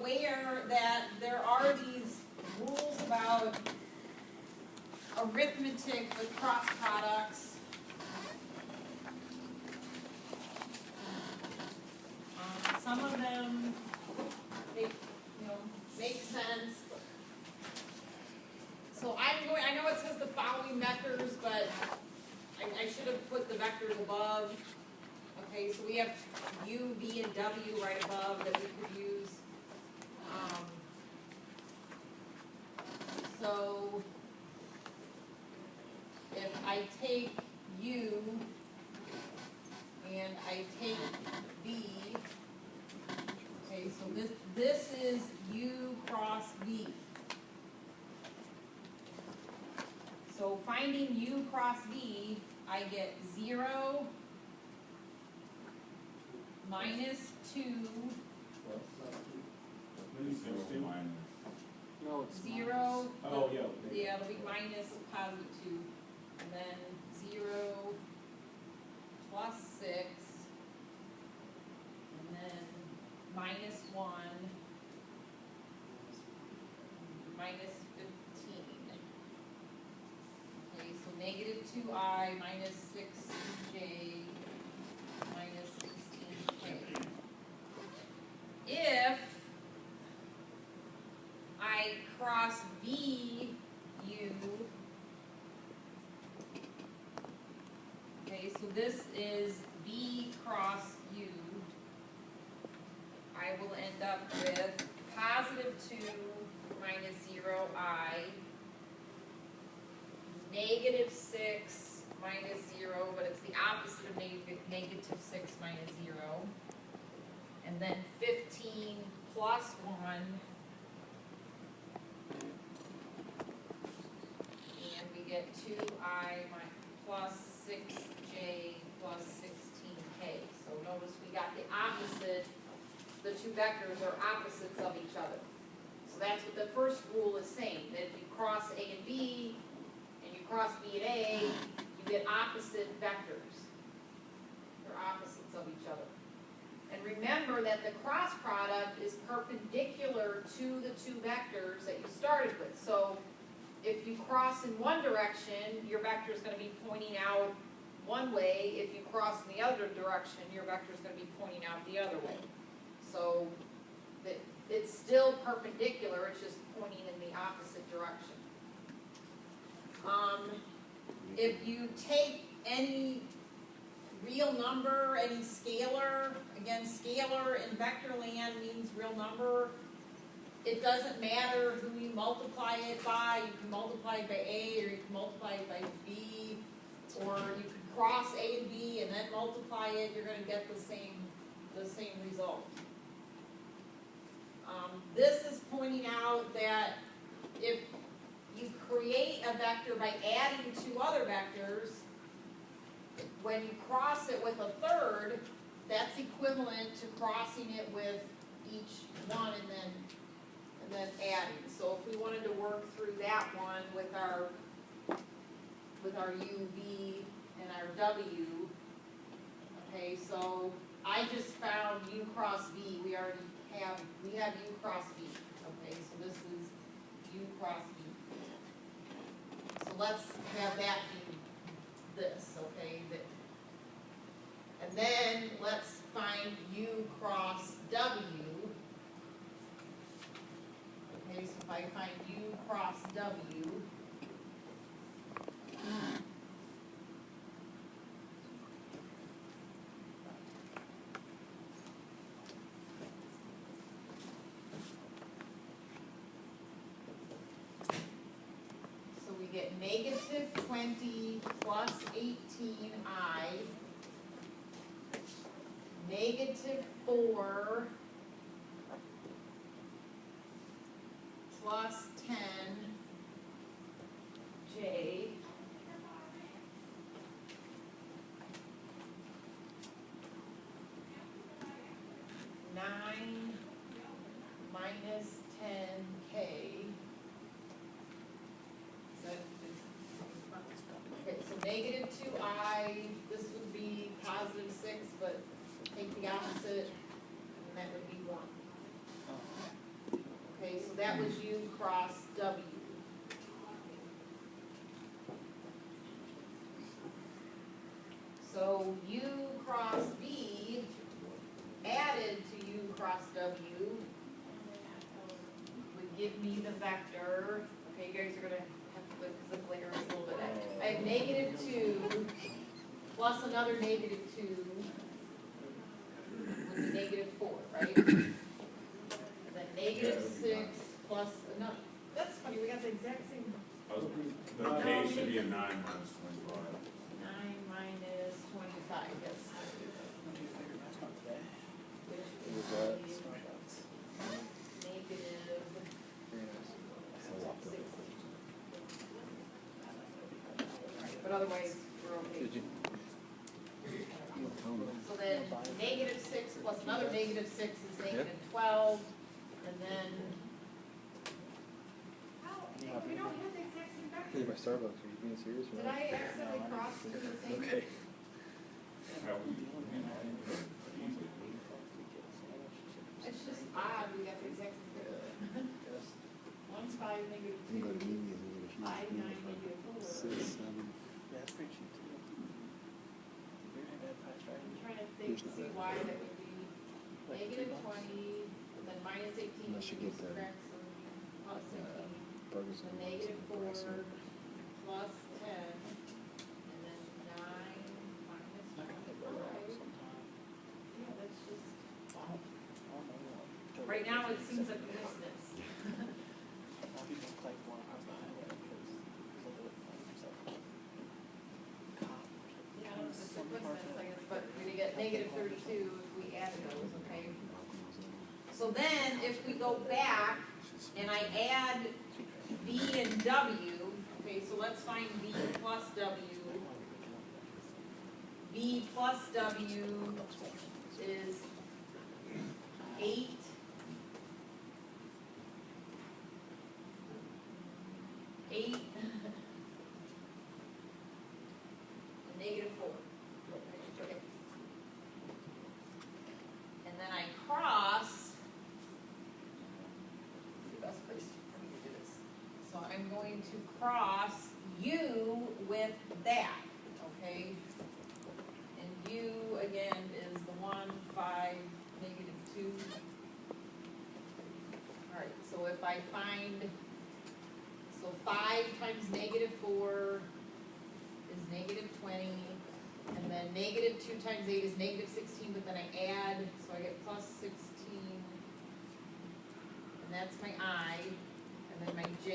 aware that there are these rules about arithmetic with cross products. Some of them make sense. So I know it says the following vectors, but I should have put the vectors above. Okay, so we have U, V, and W right above that we could use. So if I take U and I take V, okay, so this is U cross V. So finding U cross V, I get 0 minus 2, No, it's 0, Oh, yeah. yeah, it'll be minus positive 2, and then 0 plus 6, and then minus 1, minus 15. Okay, so negative 2i minus 6j minus 16k. If I cross V U, okay, so this is V cross U, I will end up with positive 2 minus 0i, negative 6 minus 0, but it's the opposite of negative 6 minus 0, and then 15 plus 1, and we get 2i plus 6j plus 16k. So notice we got the opposite, the two vectors are opposites of each other. So that's what the first rule is saying, that if you cross A and B, and you cross B and A, you get opposite vectors. They're opposites of each other. And remember that the cross product is perpendicular to the two vectors that you started with. So if you cross in one direction, your vector is going to be pointing out one way. If you cross in the other direction, your vector is going to be pointing out the other way. So it's still perpendicular, it's just pointing in the opposite direction. If you take any real number, any scalar, again, scalar in vector land means real number. It doesn't matter who you multiply it by. You can multiply it by A, or you can multiply it by B, or you can cross A and B and then multiply it. You're going to get the same result. This is pointing out that if you create a vector by adding two other vectors, when you cross it with a third, that's equivalent to crossing it with each one and then adding. So if we wanted to work through that one with our U, V, and our W, okay, so I just found U cross V. We have U cross V. Okay, so this is U cross V. So let's have that be this, okay? And then let's find U cross W. Okay, so if I find U cross W, so we get negative 20 plus 18i, negative 4 plus 10j, minus 10k. Okay, so negative 2i, this would be positive 6, but take the opposite, and that would be 1. That was U cross W. So U cross V added to U cross W would give me the vector, okay, you guys are gonna have to look, because the glare is a little bit, I have -2 plus another -2 would be -4, right? And then -6 plus another, that's funny, we got the exact same. The K should be a 9 minus 25. 9 minus 25, yes. Which is negative 60. But otherwise, we're okay. So then -6 plus another -6 is -12, and then, we don't have the exact same vector. Hey, my Starbucks, are you being serious? Did I accidentally cross two of the same? Okay. It's just odd, we got the exact same vector. One's 5, You can go to -2, medias and get a huge 5, 9, meal for -4. 6, 7. Yeah, that's pretty cheap too. We don't have that price, right? I'm trying to think, to see why that would be -20, then -18. Unless you get the, subtract some, plus 18. Burgers So and -4 rice and- plus 10, and then 9 minus 25. Yeah, that's just, right now it seems a coincidence. Yeah, it's just a coincidence, I guess, but we're gonna get -32 if we add those, okay? So then, if we go back and I add V and W, okay, so let's find V plus W. V plus W is 8. And -4. Okay. And then I cross, the best place for me to do this. So I'm going to cross U with that, okay? And U again is the 1, 5, -2. All right, so if I find, so 5 times -4 is -20, and then -2 times 8 is -16, but then I add, so I get plus 16, and that's my I, and then my J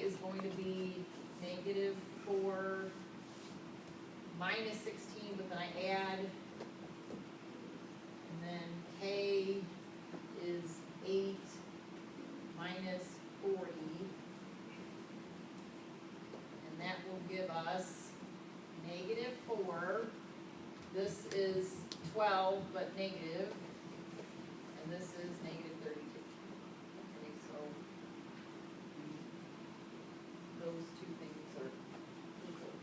is going to be -4 minus 16, but then I add, and then K is 8 minus 40, and that will give us -4, this is 12 but negative, and this is -32. Okay, so those two things are equal.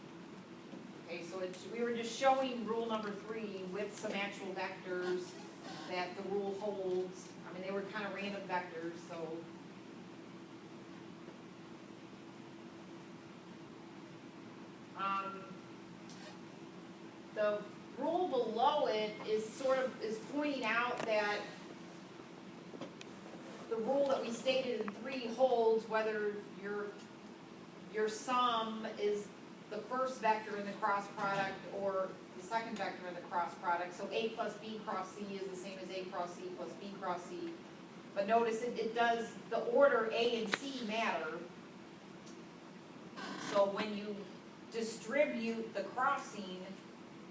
Okay, so we were just showing rule number 3 with some actual vectors that the rule holds. I mean, they were kind of random vectors, so. The rule below it is pointing out that the rule that we stated in 3 holds whether your sum is the first vector in the cross product or the second vector in the cross product. So A plus B cross C is the same as A cross C plus B cross C. But notice it does, the order A and C matter. So when you distribute the crossing,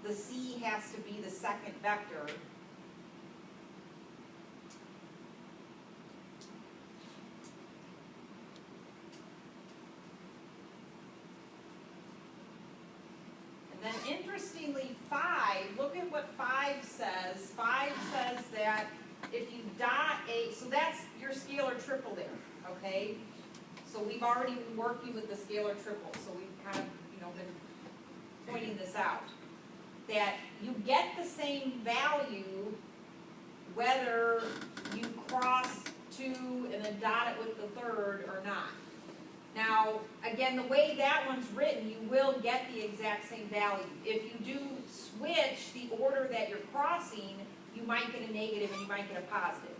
the C has to be the second vector. And then interestingly, 5, look at what 5 says. 5 says that if you dot A, so that's your scalar triple there, okay? So we've already been working with the scalar triple, so we've kind of, been pointing this out. That you get the same value whether you cross 2 and then dot it with the third or not. Now, again, the way that one's written, you will get the exact same value. If you do switch the order that you're crossing, you might get a negative and you might get a positive.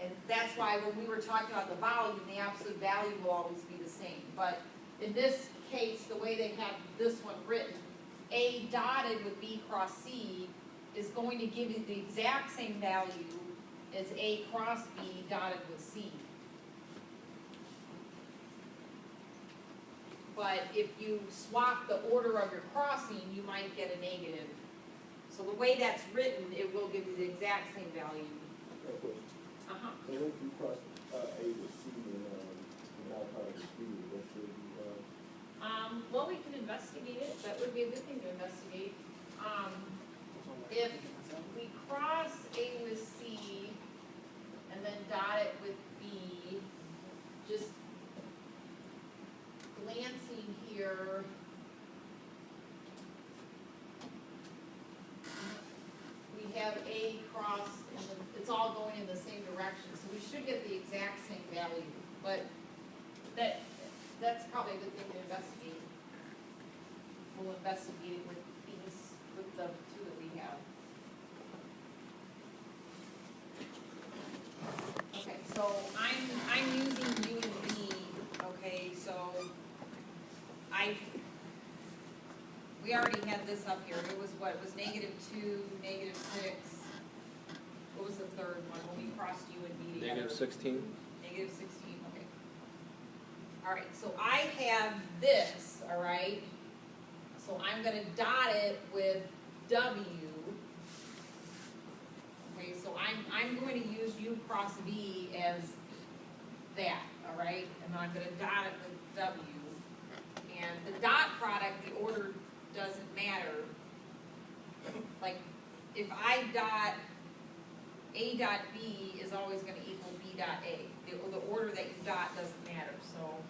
And that's why when we were talking about the volume, the absolute value will always be the same. But in this case, the way they have this one written, A dotted with B cross C is going to give you the exact same value as A cross B dotted with C. But if you swap the order of your crossing, you might get a negative. So the way that's written, it will give you the exact same value. No question. Uh-huh. So if you cross, A with C and dot product with B, that should be, Well, we can investigate it, that would be a good thing to investigate. If we cross A with C and then dot it with B, just glancing here, we have A cross, and it's all going in the same direction, so we should get the exact same value, but that's probably a good thing to investigate. We'll investigate it with these, with the two that we have. Okay, so I'm using U and V, okay, so we already had this up here, it was what, it was -2, -6, what was the third one, when we crossed U and V together? -16. -16, okay. All right, so I have this, all right? So I'm gonna dot it with W. Okay, so I'm going to use U cross V as that, all right? And I'm gonna dot it with W. And the dot product, the order doesn't matter. Like, if I dot A dot B is always gonna equal B dot A. The order that you dot doesn't matter, so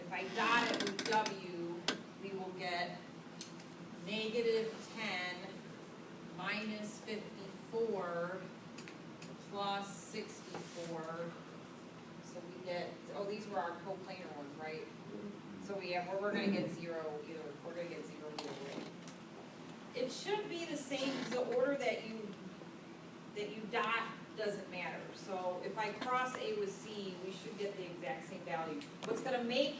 if I dot it with W, we will get -10 minus 54 plus 64. So we get, oh, these were our coplanar ones, right? So we're gonna get 0 either, we're gonna get 0 either way. It should be the same, the order that you dot doesn't matter. So if I cross A with C, we should get the exact same value. What's gonna make